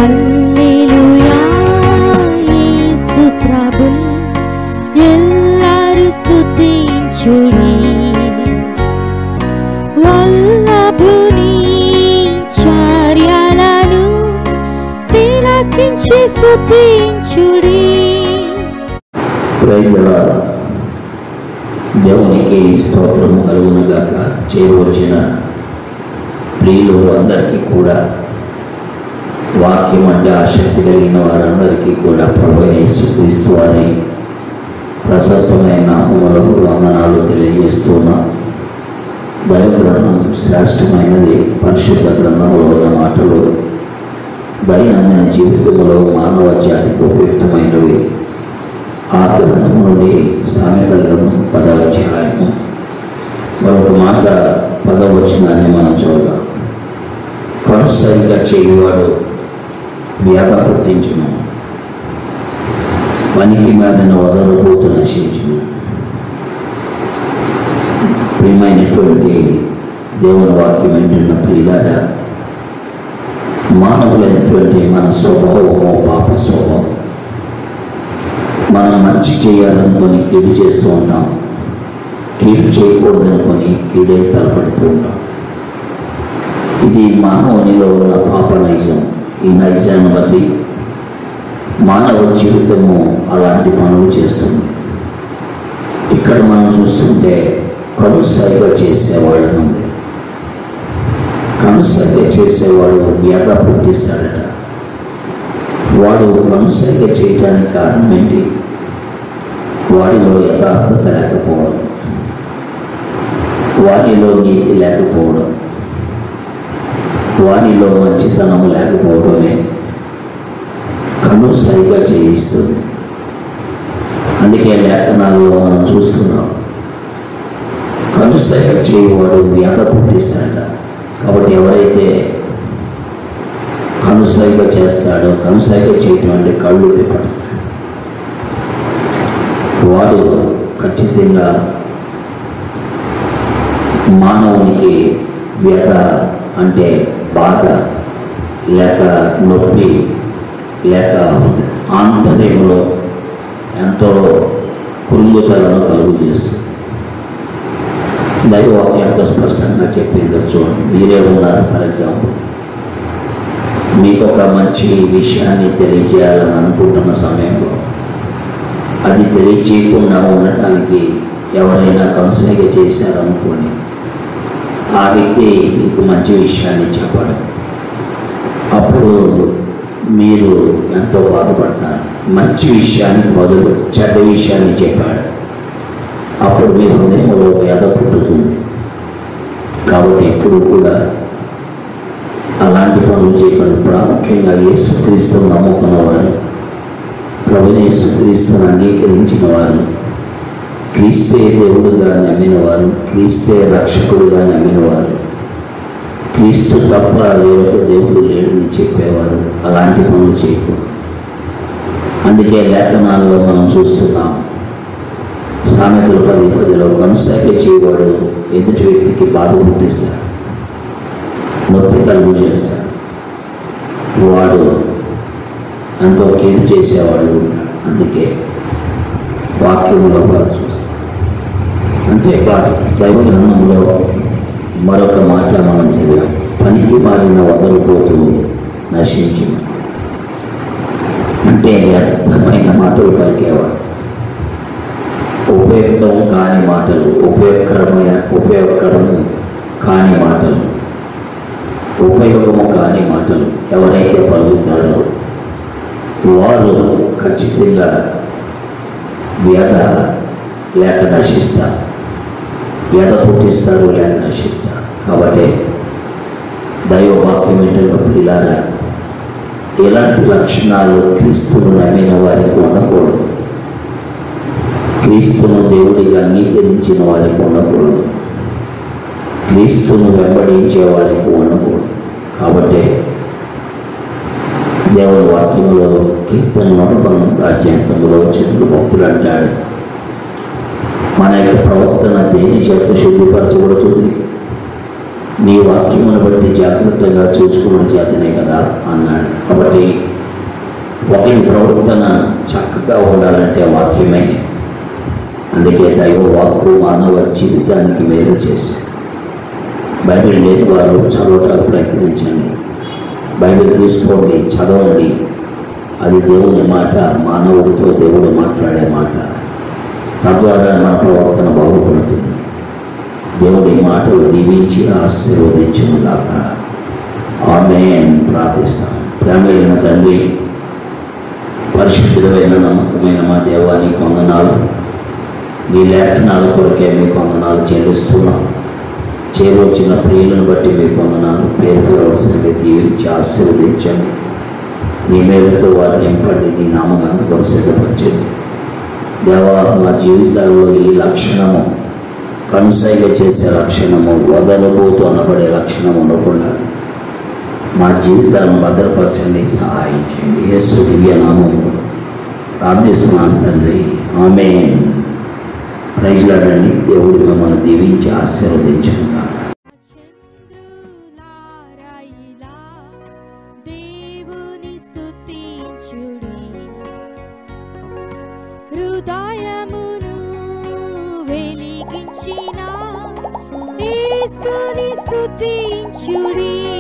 హల్లెలూయా యేసు ప్రభున్ ఎల్లరు స్తుతించుడి వల్లభుని చర్యలను తిలకించి స్తుతించుడి. Praise the Lord. దేవునికి స్తోత్రం కలుగునుగాక. చేరువచ్చిన ప్రియులు అందరికీ కూడా, వాక్యం అంటే ఆసక్తి కలిగిన వారందరికీ కూడా ప్రభువైన యేసుక్రీస్తు వారి ప్రశస్తమైన నామములో వందనాలు తెలియజేస్తున్నాం. దైవ గ్రంథం శ్రేష్టమైనది. పరిశుద్ధ గ్రంథంలో ఉన్న మాటలు దైనందిన జీవితంలో మానవ జాతికి ఉపయుక్తమైనవి. ఆ గ్రంథం నుండి సామెతల గ్రంథం 10వ అధ్యాయము మరొక మాట 10వ వచనాన్ని మనం చూద్దాం. కొనసాగిగా చేయువాడు వ్యాధ పుట్టించును, పనికి మారిన వదలబోతు నశించును. ప్రియమైనటువంటి దేవుని వాక్యం ఏంటన్న ప్రియులారా, మానవులైనటువంటి మన స్వభావము పాప స్వభావం. మనం మంచి చేయాలనుకొని కీడు చేస్తూ ఉంటాం, కీడు చేయకూడదనుకొని కీడే తలపడుతూ ఉంటాం. ఇది మానవునిలో ఉన్న పాప నైజం. ఈ నైజాన్ని బట్టి మానవ జీవితము అలాంటి పనులు చేస్తుంది. ఇక్కడ మనం చూస్తుంటే కనుసైగ చేసేవాళ్ళ నుండి, కనుసైగ చేసేవాడు వ్యాధ పుట్టిస్తాడట. వాడు కనుసైగ చేయటానికి కారణం ఏంటి? వాడిలో యథార్థత లేకపోవడం, వారిలో నీతి లేకపోవడం, వారిలో మంచితనం లేకపోవడమే కనుసైగ చేయిస్తుంది. అందుకే లేఖనాల్లో మనం చూస్తున్నాం, కనుసైగ చేయవాడు వ్యాధ పుట్టిస్తాడ. కాబట్టి ఎవరైతే కనుసైగ చేస్తాడో, కనుసైగ చేయటం అంటే కళ్ళు తిప్పడం, వాడు ఖచ్చితంగా మానవునికి వ్యధ అంటే బాధ లేక నొప్పి లేక ఆంతర్యంలో ఎంతో కృంగుదలను కలుగు చేస్తుంది. దైవవాక్యం ఎంతో స్పష్టంగా చెప్పిందో చూడండి. మీరే ఉన్నారు, ఫర్ ఎగ్జాంపుల్, మీకు ఒక మంచి విషయాన్ని తెలియజేయాలని అనుకుంటున్న సమయంలో అది తెలియజేయకుండా ఉండటానికి ఎవరైనా కన్సైగ చేశారనుకోండి, ఆ వ్యక్తి మీకు మంచి విషయాన్ని చెప్పడం, అప్పుడు మీరు ఎంతో బాధపడతారు. మంచి విషయానికి బదులు చెడ్డ విషయాన్ని చెప్పాడు, అప్పుడు మీ హృదయంలో వ్యాధ పుట్టుతుంది. కాబట్టి ఎప్పుడు కూడా అలాంటి పనులు చేయకూడదు. ప్రాముఖ్యంగా యేసుక్రీస్తును నమ్ముకున్న వారు, ప్రభువైన యేసుక్రీస్తును అంగీకరించిన వారు, క్రీస్తే దేవుడుగా నమ్మిన వారు, క్రీస్తే రక్షకుడుగా నమ్మిన వారు, క్రీస్తు తప్ప వేరొక దేవుడు లేడని చెప్పేవారు అలాంటి పనులు చేయకూడదు. అందుకే లేఖనాల్లో మనం చూస్తున్నాం, సామెతల 10:10లో కనుసైగ చేయవాడు ఎదుటి వ్యక్తికి బాధ పుట్టిస్తాడు, నొప్పి కలుగు చేస్తాడు, వాడు ఎంతో కీడు చేసేవాడు. అందుకే వాక్యంలో కూడా చూస్తాం. అంతేకాదు దైవ గ్రంథంలో మరొక మాట మనం చదివాం, పనికి మారిన వదలబోతు నశించును. అంటే వ్యర్థమైన మాటలు పలికేవాడు, ఉపయుక్తం కాని మాటలు, ఉపయోగకరం కాని మాటలు, ఉపయోగము కాని మాటలు ఎవరైతే పలుకుతారో వారు ఖచ్చితంగా వ్యాధ లేక నశిస్తారు, వ్యాధ పుట్టిస్తారు లేక నశిస్తారు. కాబట్టి దైవవాక్యం ఏంటంటే ఇలాగా ఎలాంటి లక్షణాలు క్రీస్తును నమ్మిన వారికి ఉండకూడదు, క్రీస్తును దేవుడిగా అంగీకరించిన వారికి ఉండకూడదు, క్రీస్తును వెంబడించే వారికి ఉండకూడదు. కాబట్టి దేవుని వాక్యంలో కీర్తన 119 చెట్లు భక్తులు అంటాడు, మన యొక్క ప్రవర్తన దేని చేత శుద్ధిపరచబడుతుంది? నీ వాక్యమును బట్టి జాగ్రత్తగా చూసుకున్న చేతనే కదా అన్నాడు. కాబట్టి ఒకరి ప్రవర్తన చక్కగా ఉండాలంటే వాక్యమే. అందుకే దైవ వాక్కు మానవ జీవితానికి మేలు చేశారు. బైబిల్ లేని వారు చదవటానికి ప్రయత్నించండి. బైబిల్ తీసుకోండి, చదవండి. అది దేవుని మాట, మానవుడితో దేవుడు మాట్లాడే మాట. తద్వారా మన ప్రవర్తన బాగుపడుతుంది. దేవుడి మాటలు దీవించి ఆశీర్వదించుగాక. ఆమేన్. ప్రార్థిస్తాం. ప్రేమైన తండ్రి, పరిశుద్ధుడైన నమ్మకమైన మా దేవానికి వందనాలు. నీ లేఖనాల కొరకే మీకు వందనాలు చెల్లిస్తున్నాం. చేరొచ్చిన ప్రియులను బట్టి మీకు వందనాలు. పేరు పెరవలసింది దీవించి ఆశీర్వదించండి. నీ మేలుతో వారిని నింపండి. నీ నామగాన్ని కొరకు సిద్ధపరచండి. దేవా, మా జీవితాల్లో ఈ లక్షణము, కనుసైగ చేసే లక్షణము, వదలబోతూ అనబడే లక్షణం ఉండకుండా మా జీవితాలను భద్రపరచండి, సహాయం చేయండి. యేసు దివ్య నామములో ప్రార్థిస్తున్నాను తండ్రి. ఆమేన్. Praise Lord. దేవుడు మిమ్మల్ని దీవించి ఆశీర్వదించుగాక. దేవుని స్తుతించుడి, హృదయమును వెలిగించిన యేసుని స్తుతించుడి.